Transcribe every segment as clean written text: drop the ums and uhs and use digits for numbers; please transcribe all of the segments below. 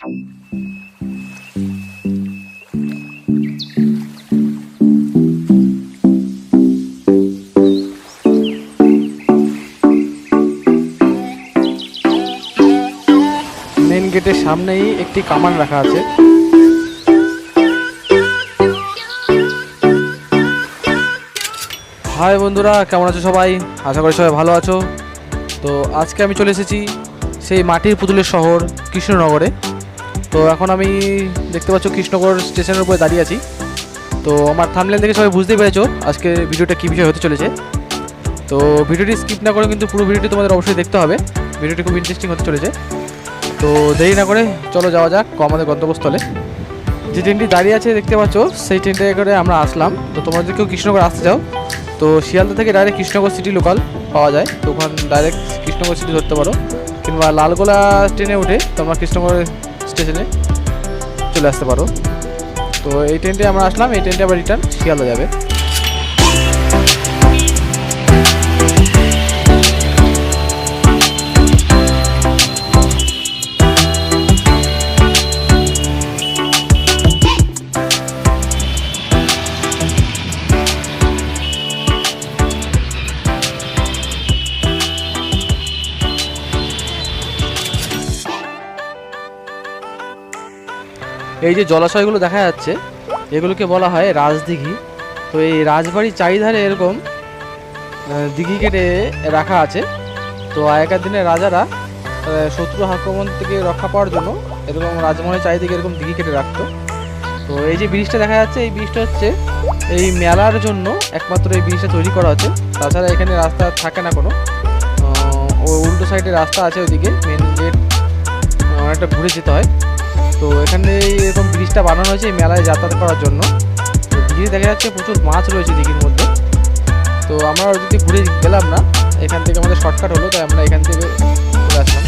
Main গেটের সামনেই একটি কামান রাখা আছে। হাই বন্ধুরা, কেমন আছো সবাই? আশা করি সবাই ভালো আছো। তো আজকে আমি চলে এসেছি সেই মাটির পুতুলের শহর কৃষ্ণনগরে। তো এখন আমি দেখতে পাচ্ছ কৃষ্ণনগর স্টেশনের উপরে দাঁড়িয়ে আছি। তো আমার থাম্বনেল দেখে সবাই বুঝতেই পেরেছো আজকে ভিডিওটা কী বিষয় হতে চলেছে। তো ভিডিওটি স্কিপ না করে কিন্তু পুরো ভিডিওটি তোমাদের অবশ্যই দেখতে হবে। ভিডিওটি খুব ইন্টারেস্টিং হতে চলেছে। তো দেরি না করে চলো যাওয়া যাক আমাদের গন্তব্যস্থলে। যে ট্রেনটি দাঁড়িয়ে আছে দেখতে পাচ্ছ, সেই ট্রেনটা করে আমরা আসলাম। তো তোমরা যদি কেউ কৃষ্ণনগর আসতে চাও তো শিয়ালদা থেকে ডাইরেক্ট কৃষ্ণনগর সিটি লোকাল পাওয়া যায়। তো ওখানে ডাইরেক্ট কৃষ্ণনগর সিটি ধরতে পারো, কিংবা লালগোলা ট্রেনে উঠে তোমরা কৃষ্ণনগর স্টেশনে চলে আসতে পারো। তো এই ট্রেনটায় আমরা আসলাম, এই ট্রেনটা আবার রিটার্ন শিয়ালদা যাবে। এই যে জলাশয়গুলো দেখা যাচ্ছে এগুলোকে বলা হয় রাজদিঘি। তো এই রাজবাড়ির চারিধারে এরকম দিঘি কেটে রাখা আছে। তো আগেকার দিনে রাজারা শত্রু আক্রমণ থেকে রক্ষা পাওয়ার জন্য এরকম রাজমহলের চারিদিকে এরকম দিঘি কেটে রাখতো। তো এই যে ব্রিজটা দেখা যাচ্ছে, এই ব্রিজটা হচ্ছে এই মেলার জন্য একমাত্র এই ব্রিজটা তৈরি করা হচ্ছে। তাছাড়া এখানে রাস্তা থাকে না কোনো। উল্টো সাইডে রাস্তা আছে, ওইদিকে মেন গেট অনেকটা ঘুরে যেতে হয়। তো এখানে এরকম ব্রিজটা বানানো হয়েছে এই মেলায় যাতায়াত করার জন্য। তো দিঘি দেখা যাচ্ছে প্রচুর মাছ রয়েছে দিঘির মধ্যে। তো আমরা যদি ঘুরে গেলাম না, এখান থেকে আমাদের শর্টকাট হলো, তাই আমরা এখান থেকে চলে আসলাম।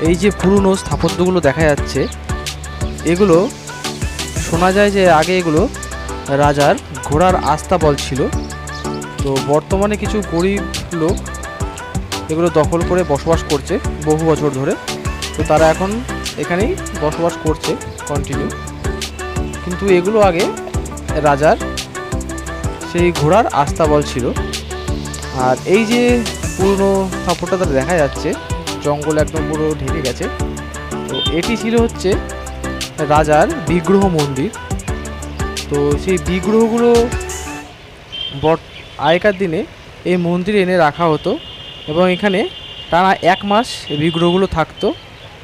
এই যে পুরনো স্থাপত্যগুলো দেখা যাচ্ছে, এগুলো শোনা যায় যে আগে এগুলো রাজার ঘোড়ার আস্তাবল ছিল। তো বর্তমানে কিছু গরিব লোক এগুলো দখল করে বসবাস করছে বহু বছর ধরে। তো তারা এখন এখানেই বসবাস করছে কন্টিনিউ। কিন্তু এগুলো আগে রাজার সেই ঘোড়ার আস্তাবল ছিল। আর এই যে পুরনো স্থাপত্যটা দেখা যাচ্ছে, জঙ্গল একদম পুরো ঢেকে গেছে। তো এটি ছিল হচ্ছে রাজার বিগ্রহ মন্দির। তো সেই বিগ্রহগুলো আগেকার দিনে এই মন্দিরে এনে রাখা হতো এবং এখানে টানা 1 মাস এই বিগ্রহগুলো থাকতো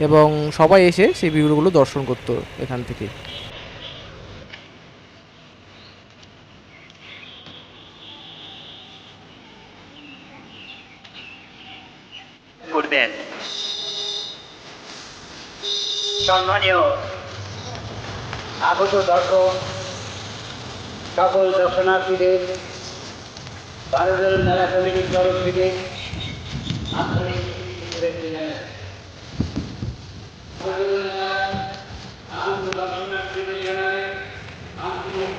এবং সবাই এসে সেই বিগ্রহগুলো দর্শন করতো এখান থেকে। সম্মানীয় আগত দর্শক, সকল দর্শনার্থীদের ভারতের মেলা কমিটির তরফ থেকে আন্তরিক শুভেচ্ছা জানাই। দর্শনার্থীদের জানাই আন্তরিক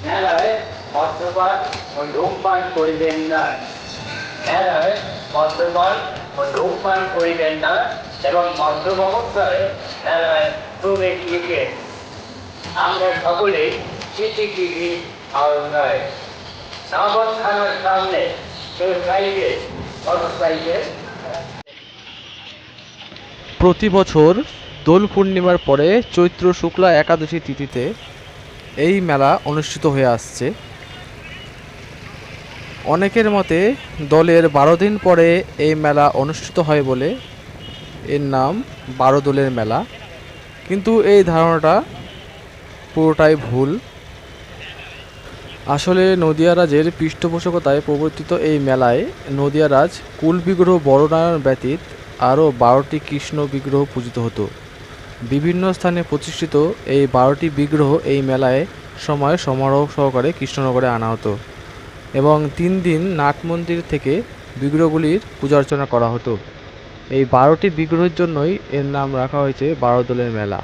মেলায় মদ্যপান ও ধূমপান করিবেন না। মেলায় মদ্যপান ও ধূমপান করিবেন না এবং মদ্যপ অবস্থায় মেলায় প্রবেশ নিষেধ। আমরা সকলেই সিসিটিভি আওতায় নগর থানার সামনে প্রতি বছর দোল পূর্ণিমার পরে চৈত্র শুক্লা একাদশী তিথিতে এই মেলা অনুষ্ঠিত হয়ে আসছে। অনেকের মতে দোলের 12 দিন পরে এই মেলা অনুষ্ঠিত হয় বলে এর নাম 12 দোলের মেলা, কিন্তু এই ধারণাটা পুরোটাই ভুল। আসলে নদিয়া রাজের পৃষ্ঠপোষকতায় প্রবর্তিত এই মেলায় নদিয়া রাজ কুল বিগ্রহ বড়নারায়ণ ব্যতীত আরও 12টি কৃষ্ণ বিগ্রহ পূজিত হতো। বিভিন্ন স্থানে প্রতিষ্ঠিত এই 12টি বিগ্রহ এই মেলায় সময় সমারোহ সহকারে কৃষ্ণনগরে আনা হতো এবং 3 দিন নাট মন্দির থেকে বিগ্রহগুলির পূজা অর্চনা করা হতো। এই 12টি বিগ্রহের জন্যই এর নাম রাখা হয়েছে 12 দোলের মেলা।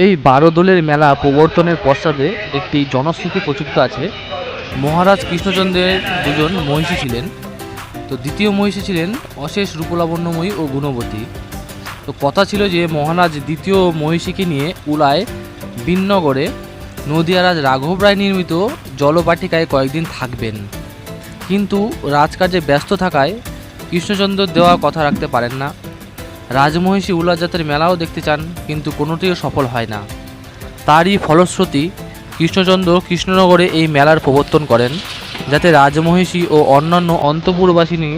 এই 12 দোলের মেলা প্রবর্তনের পশ্চাতে একটি জনশ্রুতি প্রচলিত আছে। মহারাজ কৃষ্ণচন্দ্রের দুজন মহিষী ছিলেন। তো দ্বিতীয় মহিষী ছিলেন অশেষ রূপলাবণ্যময়ী ও গুণবতী। তো কথা ছিল যে মহারাজ দ্বিতীয় মহিষীকে নিয়ে উলায় বিনগরে নদিয়ারাজ রাঘব রায় নির্মিত জলবাটিকায় কয়েকদিন থাকবেন, কিন্তু রাজকার্যে ব্যস্ত থাকায় কৃষ্ণচন্দ্র দেওয়া কথা রাখতে পারেন না। রাজমহিষী উলাজাতের মেলাও দেখতে চান, কিন্তু কোনোটিও সফল হয় না। তারই ফলশ্রুতি কৃষ্ণচন্দ্র কৃষ্ণনগরে এই মেলার প্রবর্তন করেন, যাতে রাজমহিষী ও অন্যান্য অন্তঃপুরবাসিনী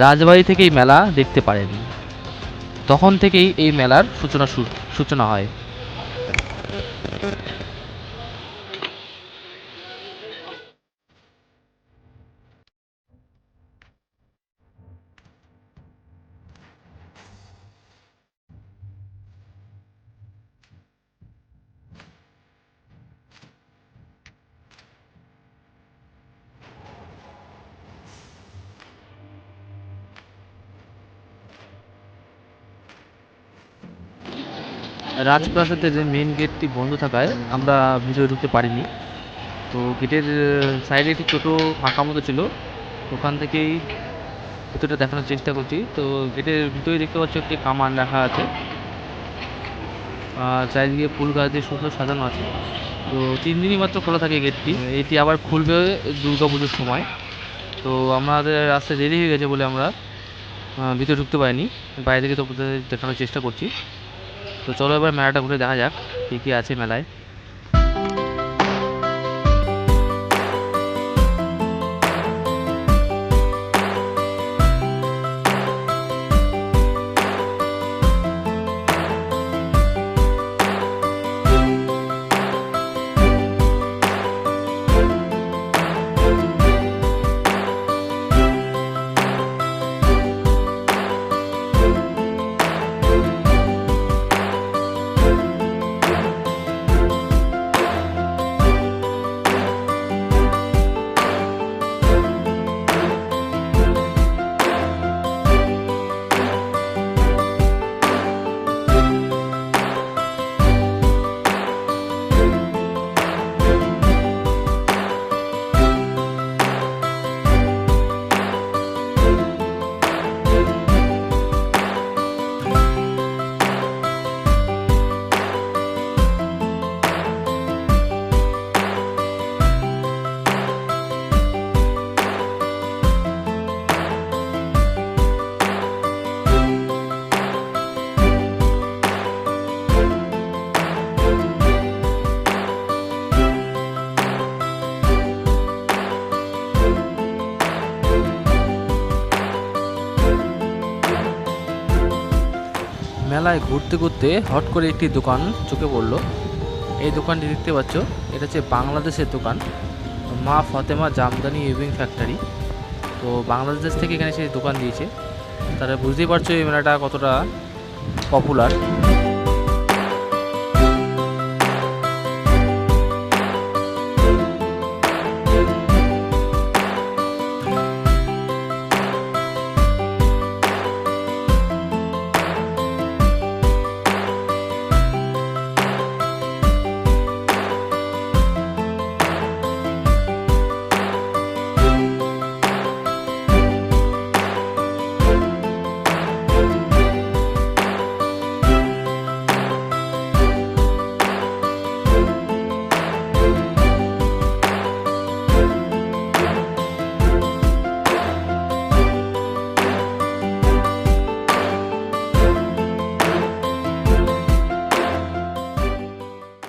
রাজবাড়ি থেকেই মেলা দেখতে পারেন। তখন থেকেই এই মেলার সূচনা হয়। রাজপ্রাসাদের যে মেন গেটটি বন্ধ থাকায় আমরা ভিতরে ঢুকতে পারিনি। তো গেটের সাইডে একটি ছোটো ফাঁকা মতো ছিল, ওখান থেকেই ভিতরটা দেখানোর চেষ্টা করছি। তো গেটের ভিতরে দেখতে পাচ্ছি একটি কামান রাখা আছে, আর চারিদিকে ফুল গাছ দিয়ে সুন্দর সাজানো আছে। তো 3 দিনই মাত্র খোলা থাকে গেটটি, এটি আবার খুলবে দুর্গা পুজোর সময়। তো আমাদের রাস্তায় দেরি হয়ে গেছে বলে আমরা ভিতরে ঢুকতে পারিনি, বাইরে থেকে তো দেখানোর চেষ্টা করছি। তো চলো এবার মেলাটা ঘুরে দেখা যাক কী কী আছে মেলায়। মেলায় ঘুরতে ঘুরতে হট করে একটি দোকান চোখে পড়লো। এই দোকানটি দেখতে পাচ্ছ, এটা হচ্ছে বাংলাদেশের দোকান, মা ফতেমা জামদানি উইভিং ফ্যাক্টরি। তো বাংলাদেশ থেকে এখানে সেই দোকান দিয়েছে, তারা বুঝতেই পারছো এই মেলাটা কতটা পপুলার।